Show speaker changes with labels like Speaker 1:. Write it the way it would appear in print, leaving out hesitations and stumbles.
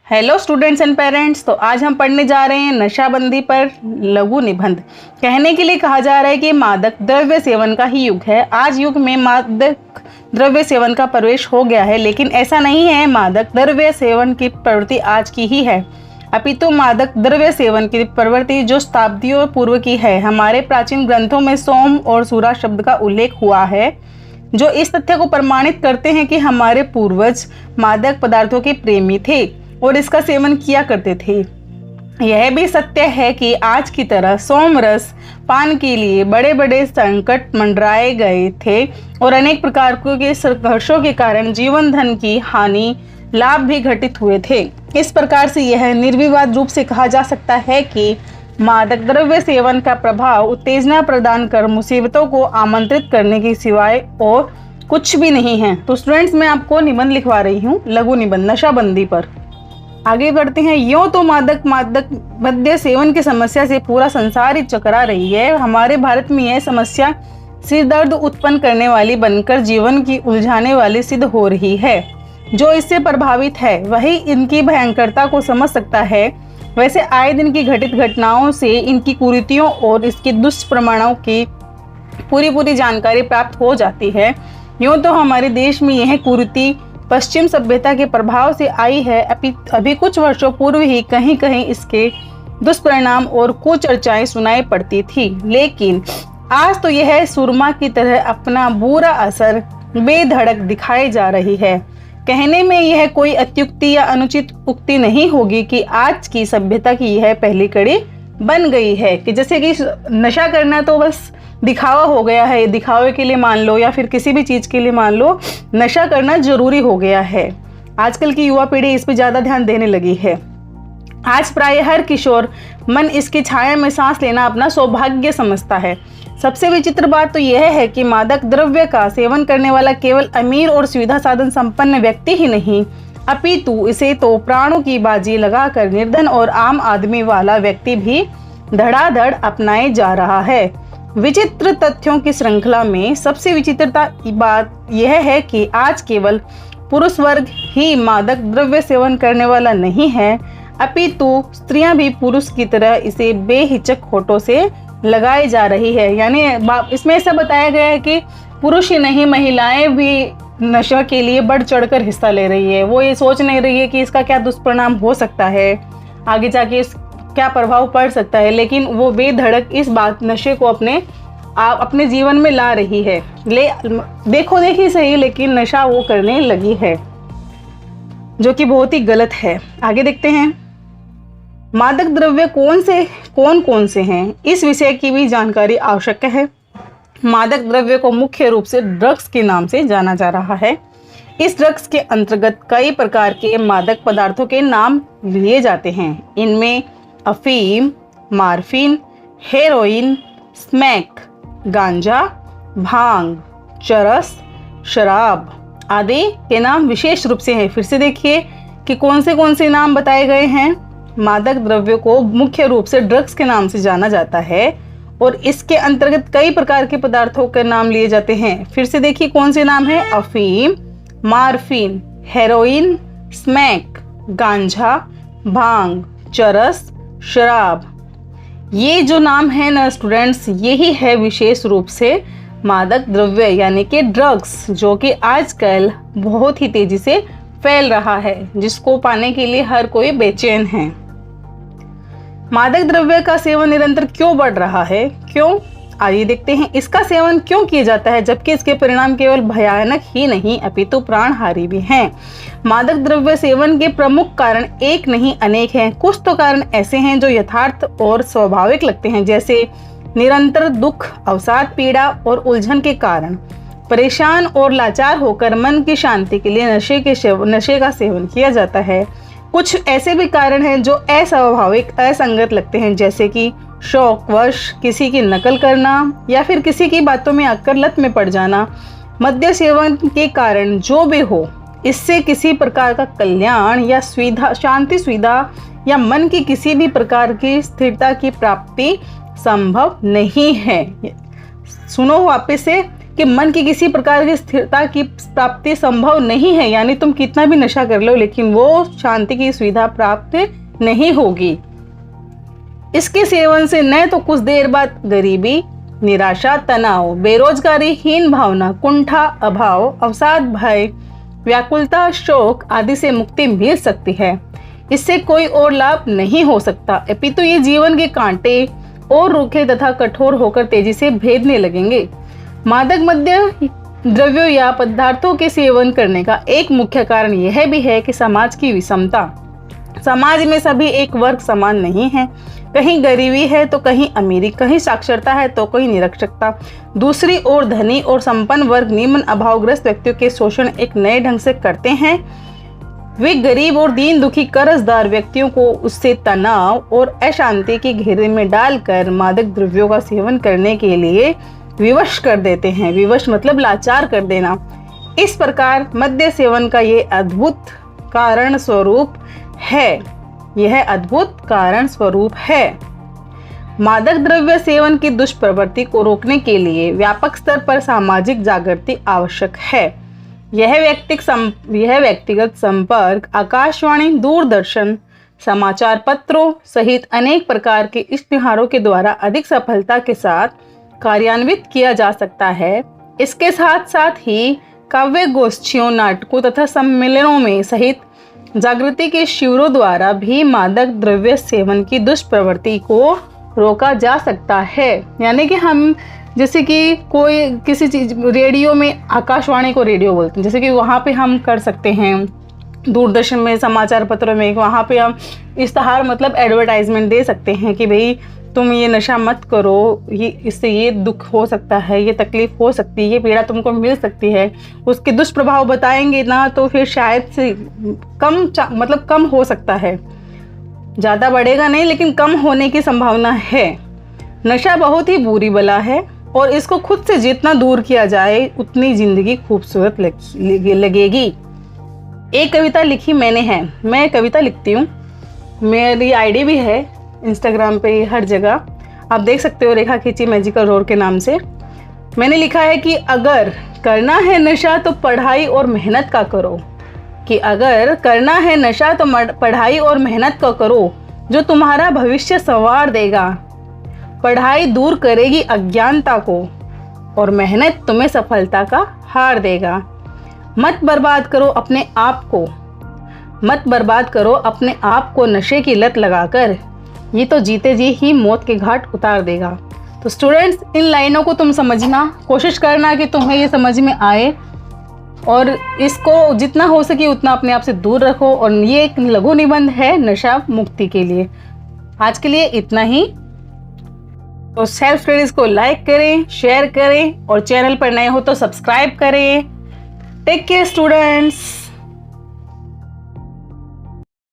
Speaker 1: Hello students and parents. तो आज हम पढ़ने जा रहे हैं नशाबंदी पर लघु निबंध। कहने के लिए कहा जा रहा है कि मादक द्रव्य सेवन का ही युग है। आज युग में मादक द्रव्य सेवन का प्रवेश हो गया है, लेकिन ऐसा नहीं है। मादक द्रव्य सेवन की प्रवृत्ति आज की ही है, अपितु मादक द्रव्य सेवन की प्रवृत्ति जो शताब्दियों पूर्व की है। हमारे प्राचीन ग्रंथों में सोम और सूरा शब्द का उल्लेख हुआ है, जो इस तथ्य को प्रमाणित करते हैं कि हमारे पूर्वज मादक पदार्थों के प्रेमी थे और इसका सेवन किया करते थे। यह भी सत्य है कि आज की तरह सोमरस पान के लिए बड़े बड़े संकट मंडराए गए थे और अनेक प्रकार के संघर्षों के कारण जीवन धन की हानि, लाभ भी घटित हुए थे। इस प्रकार से यह निर्विवाद रूप से कहा जा सकता है कि मादक द्रव्य सेवन का प्रभाव उत्तेजना प्रदान कर मुसीबतों को आमंत्रित करने के सिवाय और कुछ भी नहीं है। तो स्टूडेंट्स, मैं आपको निबंध लिखवा रही हूँ, लघु निबंध नशाबंदी पर। आगे बढ़ते हैं। यूं तो मादक मद्य सेवन की समस्या से पूरा संसार ही चकरा रही है। हमारे भारत में यह समस्या सिर दर्द उत्पन्न करने वाली बनकर जीवन की उलझाने वाली सिद्ध हो रही है। जो इससे प्रभावित है वही इनकी भयंकरता को समझ सकता है। वैसे आए दिन की घटित घटनाओं से इनकी कुरीतियों और इसके दुष्प्रमाणों की पूरी जानकारी प्राप्त हो जाती है। यूं तो हमारे देश में यह कुरीति पश्चिम सभ्यता के प्रभाव से आई है। अभी कुछ वर्षों पूर्व ही कहीं कहीं इसके दुष्परिणाम और कुचर्चाएं सुनाई पड़ती थी, लेकिन आज तो यह सुरमा की तरह अपना बुरा असर बेधड़क दिखाई जा रही है। कहने में यह कोई अत्युक्ति या अनुचित उक्ति नहीं होगी कि आज की सभ्यता की यह पहली कड़ी बन गई है कि जैसे कि नशा करना तो बस दिखावा हो गया है। दिखावे के लिए मान लो या फिर किसी भी चीज़ के लिए मान लो, नशा करना जरूरी हो गया है। आजकल की युवा पीढ़ी इस पर ज़्यादा ध्यान देने लगी है। आज प्राय हर किशोर मन इसकी छाया में सांस लेना अपना सौभाग्य समझता है। सबसे विचित्र बात तो यह है कि मादक द्रव्य का सेवन करने वाला केवल अमीर और सुविधा साधन संपन्न व्यक्ति ही नहीं, अपितु इसे तो प्राणों की बाजी लगाकर निर्धन और आम आदमी वाला व्यक्ति भी धड़ाधड़ अपनाए जा रहा है। विचित्र तथ्यों की श्रृंखला में सबसे विचित्रता बात यह है कि आज केवल पुरुष वर्ग ही मादक द्रव्य सेवन करने वाला नहीं है, अपितु स्त्रियां भी पुरुष की तरह इसे बेहिचक होठों से लगाई जा रही है। यानी इसमें ऐसा बताया गया है कि पुरुष ही नहीं, महिलाएं भी नशा के लिए बढ़ चढ़कर हिस्सा ले रही है। वो ये सोच नहीं रही है कि इसका क्या दुष्परिणाम हो सकता है, आगे जाके क्या प्रभाव पड़ सकता है, लेकिन वो बेधड़क इस बात नशे को अपने जीवन में ला रही है। देखो देखी सही, लेकिन नशा वो करने लगी है, जो कि बहुत ही गलत है। आगे देखते हैं। मादक द्रव्य कौन से हैं, इस विषय की भी जानकारी आवश्यक है। मादक द्रव्य को मुख्य रूप से ड्रग्स के नाम से जाना जा रहा है। इस ड्रग्स के अंतर्गत कई प्रकार के मादक पदार्थों के नाम लिए जाते हैं। इनमें अफीम, मार्फिन, हेरोइन, स्मैक, गांजा, भांग, चरस, शराब आदि के नाम विशेष रूप से हैं। फिर से देखिए कि कौन से नाम बताए गए हैं। मादक द्रव्य को मुख्य रूप से ड्रग्स के नाम से जाना जाता है और इसके अंतर्गत कई प्रकार के पदार्थों के नाम लिए जाते हैं। फिर से देखिए कौन से नाम है। अफीम, मार्फिन, हेरोइन, स्मैक, गांजा, भांग, चरस, शराब। ये जो नाम है ना स्टूडेंट्स, यही है विशेष रूप से मादक द्रव्य यानी कि ड्रग्स, जो कि आजकल बहुत ही तेजी से फैल रहा है, जिसको पाने के लिए हर कोई बेचैन है। मादक द्रव्य का सेवन निरंतर क्यों बढ़ रहा है, क्यों? आइए देखते हैं। इसका सेवन क्यों किया जाता है, जबकि इसके परिणाम केवल भयानक ही नहीं अपितु प्राणहारी भी हैं। मादक द्रव्य सेवन के प्रमुख कारण एक नहीं अनेक हैं। कुछ तो कारण ऐसे हैं जो यथार्थ और स्वाभाविक लगते हैं, जैसे निरंतर दुख, अवसाद, पीड़ा और उलझन के कारण परेशान और लाचार होकर मन की शांति के लिए नशे का सेवन किया जाता है। कुछ ऐसे भी कारण हैं जो अस्वाभाविक, असंगत लगते हैं, जैसे कि शौकवश किसी की नकल करना या फिर किसी की बातों में आकर लत में पड़ जाना। मद्य सेवन के कारण जो भी हो, इससे किसी प्रकार का कल्याण या शांति सुविधा या मन की किसी भी प्रकार की स्थिरता की प्राप्ति संभव नहीं है। सुनो वापस से कि मन की किसी प्रकार की स्थिरता की प्राप्ति संभव नहीं है, यानी तुम कितना भी नशा कर लो लेकिन वो शांति की सुविधा प्राप्त नहीं होगी। इसके सेवन से न तो कुछ देर बाद गरीबी, निराशा, तनाव, बेरोजगारी, हीन भावना, कुंठा, अभाव, अवसाद, भय, व्याकुलता, शोक आदि से मुक्ति मिल सकती है। इससे कोई और लाभ नहीं हो सकता, अपितु ये जीवन के कांटे और रूखे तथा कठोर होकर तेजी से भेदने लगेंगे। मादक मद्य द्रव्यों या पदार्थों के सेवन करने का एक मुख्य कारण यह भी है कि समाज की विषमता। समाज में सभी एक वर्ग समान नहीं है, कहीं गरीबी है तो कहीं अमीरी, कहीं साक्षरता है तो कहीं निरक्षरता। दूसरी ओर धनी और संपन्न वर्ग निम्न अभावग्रस्त व्यक्तियों के शोषण एक नए ढंग से करते हैं। वे गरीब और दीन दुखी कर्जदार व्यक्तियों को उससे तनाव और अशांति के घेरे में डालकर मादक द्रव्यों का सेवन करने के लिए विवश कर देते हैं। विवश मतलब लाचार कर देना। इस प्रकार मद्य सेवन का ये अद्भुत कारण स्वरूप है। यह अद्भुत कारण स्वरूप है। मादक द्रव्य सेवन की दुष्प्रवृत्ति को रोकने के लिए व्यापक स्तर पर सामाजिक जागृति आवश्यक है। यह व्यक्तिगत संपर्क, आकाशवाणी, दूरदर्शन, समाचार पत्रों सहित अनेक प्रकार के इश्तिहारों के द्वारा अधिक सफलता के साथ कार्यान्वित किया जा सकता है। इसके साथ साथ ही काव्य गोष्ठियों, नाटकों तथा सम्मेलनों में सहित जागृति के शिविरों द्वारा भी मादक द्रव्य सेवन की दुष्प्रवृत्ति को रोका जा सकता है। यानी कि हम जैसे कि कोई किसी चीज रेडियो में, आकाशवाणी को रेडियो बोलते हैं, जैसे कि वहाँ पे हम कर सकते हैं, दूरदर्शन में, समाचार पत्रों में, वहाँ पे हम इश्तहार मतलब एडवर्टाइजमेंट दे सकते हैं कि भाई तुम ये नशा मत करो, ये इससे ये दुख हो सकता है, ये तकलीफ हो सकती है, ये पीड़ा तुमको मिल सकती है। उसके दुष्प्रभाव बताएंगे ना तो फिर शायद से कम हो सकता है, ज़्यादा बढ़ेगा नहीं लेकिन कम होने की संभावना है। नशा बहुत ही बुरी बला है और इसको खुद से जितना दूर किया जाए उतनी जिंदगी खूबसूरत लगेगी। एक कविता लिखी मैंने है, मैं कविता लिखती हूँ, मेरी आईडी भी है इंस्टाग्राम पे, हर जगह आप देख सकते हो, रेखा खींची मैजिकल रोड के नाम से। मैंने लिखा है कि अगर करना है नशा तो पढ़ाई और मेहनत का करो, कि अगर करना है नशा तो पढ़ाई और मेहनत का करो, जो तुम्हारा भविष्य संवार देगा। पढ़ाई दूर करेगी अज्ञानता को और मेहनत तुम्हें सफलता का हार देगा। मत बर्बाद करो अपने आप को, मत बर्बाद करो अपने आप को नशे की लत लगाकर, ये तो जीते जी ही मौत के घाट उतार देगा। तो स्टूडेंट्स, इन लाइनों को तुम समझना, कोशिश करना कि तुम्हें ये समझ में आए और इसको जितना हो सके उतना अपने आप से दूर रखो। और ये एक लघु निबंध है नशा मुक्ति के लिए। आज के लिए इतना ही। तो सेल्फ स्टडीज को लाइक करें, शेयर करें और चैनल पर नए हो तो सब्सक्राइब करें। Take care students.